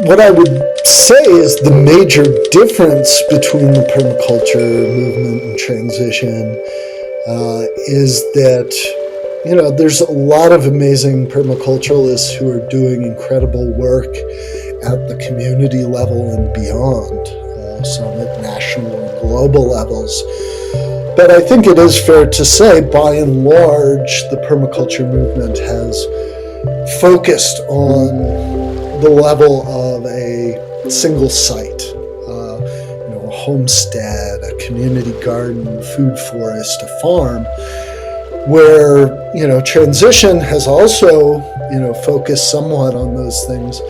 what I would say is the major difference between the permaculture movement and transition is that, there's a lot of amazing permaculturalists who are doing incredible work at the community level and beyond, some at national and global levels. But I think it is fair to say, by and large, the permaculture movement has focused on the level of a single site, a homestead, a community garden, a food forest, a farm, where, transition has also, focused somewhat on those things.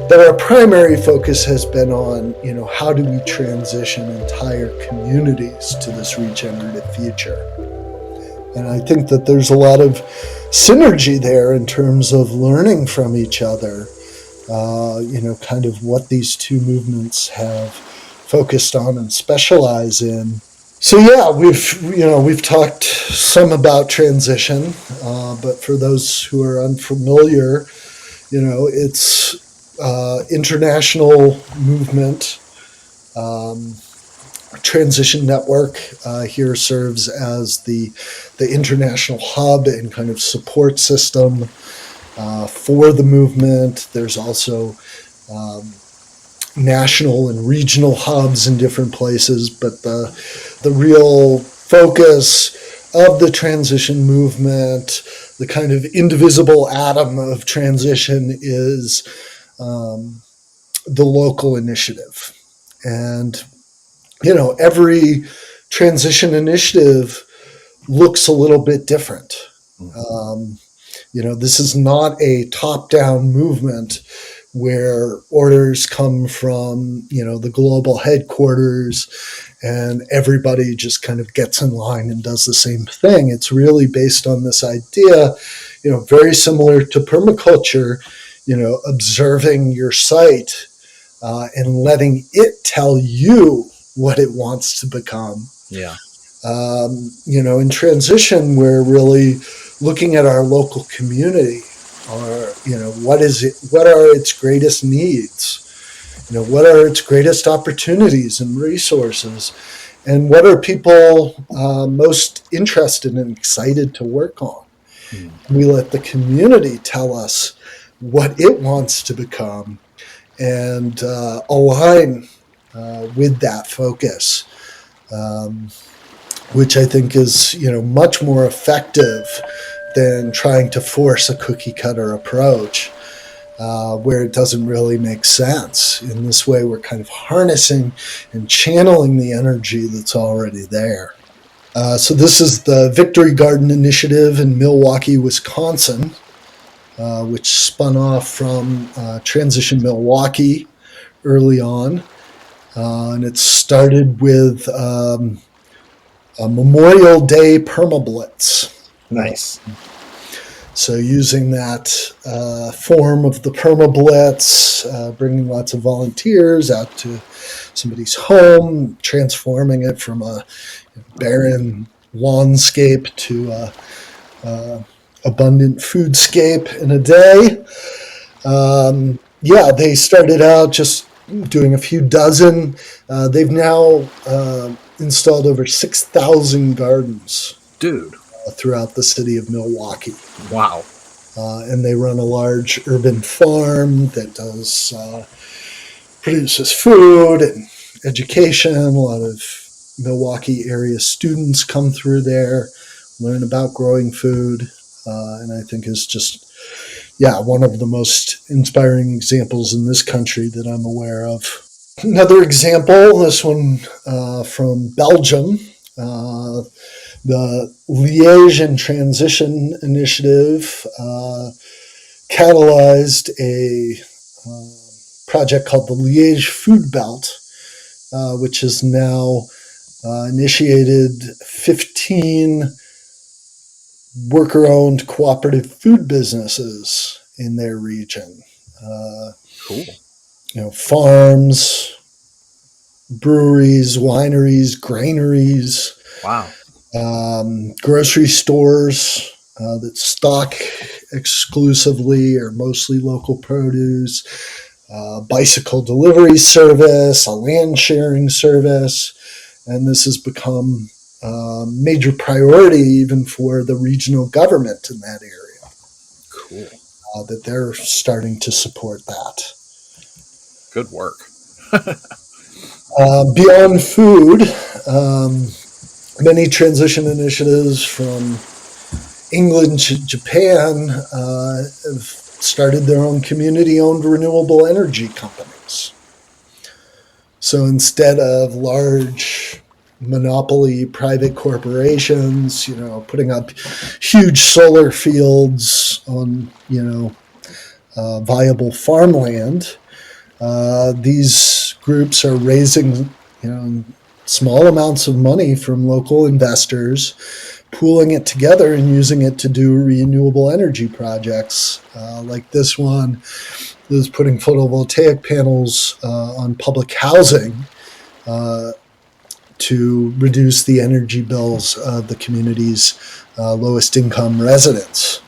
But our primary focus has been on, how do we transition entire communities to this regenerative future? And I think that there's a lot of synergy there in terms of learning from each other, kind of what these two movements have focused on and specialize in. So yeah, we've talked some about transition, but for those who are unfamiliar, it's international movement. Transition Network here serves as the international hub and kind of support system for the movement. There's also national and regional hubs in different places, but the real focus of the transition movement, the kind of indivisible atom of transition, is the local initiative. And every transition initiative looks a little bit different. This is not a top-down movement where orders come from, the global headquarters and everybody just kind of gets in line and does the same thing. It's really based on this idea, very similar to permaculture, observing your site and letting it tell you what it wants to become. Yeah. In transition, we're really looking at our local community, or, what are its greatest needs? What are its greatest opportunities and resources? And what are people most interested and excited to work on? We let the community tell us what it wants to become and align with that focus, which I think is, much more effective than trying to force a cookie cutter approach, where it doesn't really make sense. In this way, we're kind of harnessing and channeling the energy that's already there. So this is the Victory Garden Initiative in Milwaukee, Wisconsin, which spun off from Transition Milwaukee early on. And it started with a Memorial Day permablitz. Nice. So using that form of the permablitz, bringing lots of volunteers out to somebody's home, transforming it from a barren lawnscape to a abundant foodscape in a day. They started out just doing a few dozen. They've now installed over 6,000 gardens. Dude. Throughout the city of Milwaukee. Wow. And they run a large urban farm that produces food and education. A lot of Milwaukee area students come through there, learn about growing food, and I think is just, one of the most inspiring examples in this country that I'm aware of. Another example, this one from Belgium, the Liège and Transition Initiative catalyzed a project called the Liège Food Belt, which has now initiated 15 worker-owned cooperative food businesses in their region. Cool. Farms, breweries, wineries, granaries. Wow. Grocery stores that stock exclusively or mostly local produce, bicycle delivery service, a land sharing service, and this has become a major priority even for the regional government in that area. Cool. That they're starting to support that. Good work. Beyond food, many transition initiatives from England to Japan have started their own community-owned renewable energy companies. So instead of large monopoly private corporations, putting up huge solar fields on, viable farmland, these groups are raising, small amounts of money from local investors, pooling it together and using it to do renewable energy projects, like this one is putting photovoltaic panels on public housing to reduce the energy bills of the community's lowest income residents.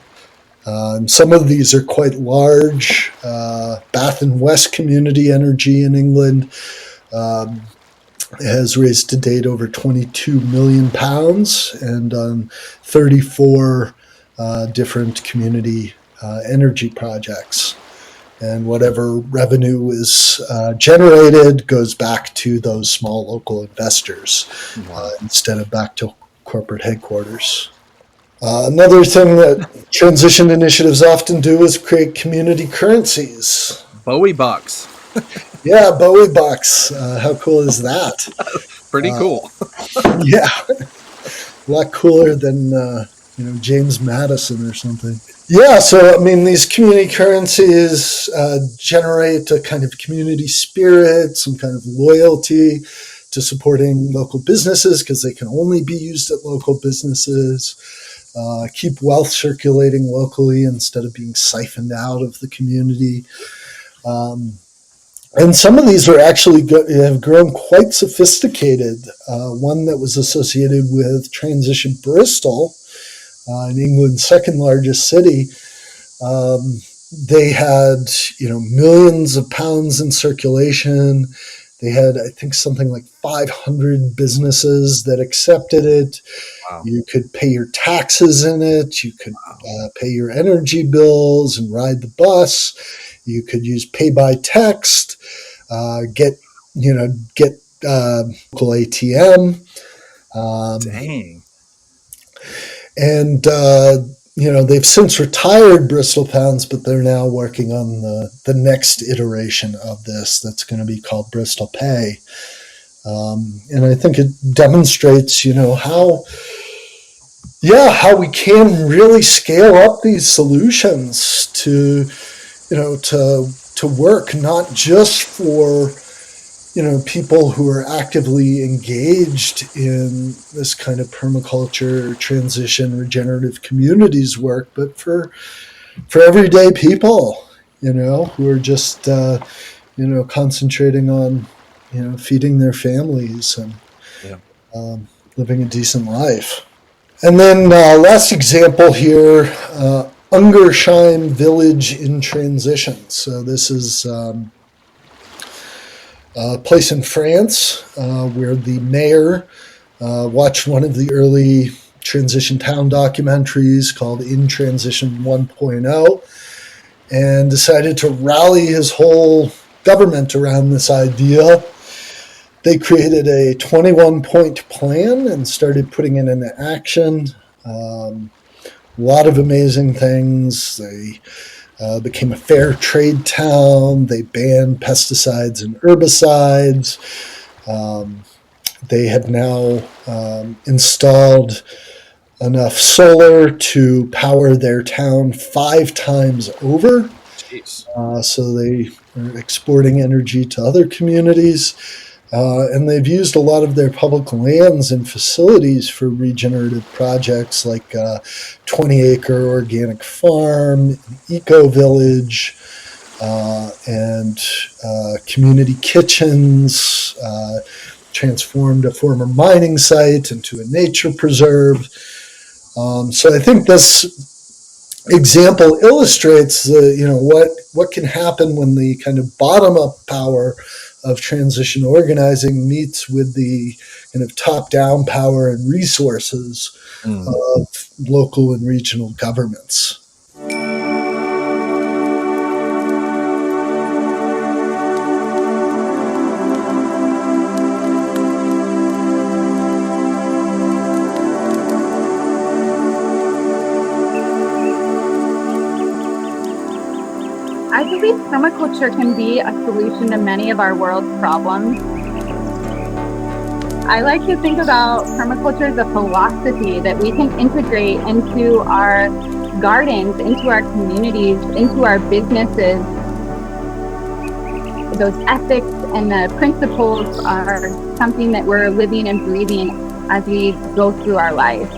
Some of these are quite large. Bath and West Community Energy in England has raised to date over £22 million and 34 different community energy projects. And whatever revenue is generated goes back to those small local investors instead of back to corporate headquarters. Another thing that transition initiatives often do is create community currencies. Bowie bucks. Yeah, Bowie bucks. How cool is that? Pretty cool. Yeah, a lot cooler than James Madison or something. Yeah, so these community currencies generate a kind of community spirit, some kind of loyalty to supporting local businesses because they can only be used at local businesses. Keep wealth circulating locally instead of being siphoned out of the community. And some of these are actually have grown quite sophisticated. One that was associated with Transition Bristol, in England's second largest city, they had millions of pounds in circulation. They had, I think, something like 500 businesses that accepted it. Wow. You could pay your taxes in it. You could pay your energy bills and ride the bus. You could use pay by text, get local ATM. Dang. And they've since retired Bristol Pounds, but they're now working on the next iteration of this that's going to be called Bristol Pay. And I think it demonstrates, how we can really scale up these solutions to work not just for people who are actively engaged in this kind of permaculture, transition, regenerative communities work, but for everyday people, who are just concentrating on feeding their families and living a decent life. And then last example here, Ungersheim Village in Transition. So this is a place in France where the mayor watched one of the early transition town documentaries called In Transition 1.0 and decided to rally his whole government around this idea. They created a 21-point plan and started putting it into action. A lot of amazing things. They became a fair trade town. They banned pesticides and herbicides. They have now installed enough solar to power their town 5 times over. So they are exporting energy to other communities. And they've used a lot of their public lands and facilities for regenerative projects like 20-acre organic farm, eco-village, and community kitchens, transformed a former mining site into a nature preserve. So I think this example illustrates what can happen when the kind of bottom up power of transition organizing meets with the kind of top down power and resources of local and regional governments. I believe permaculture can be a solution to many of our world's problems. I like to think about permaculture as a philosophy that we can integrate into our gardens, into our communities, into our businesses. Those ethics and the principles are something that we're living and breathing as we go through our life.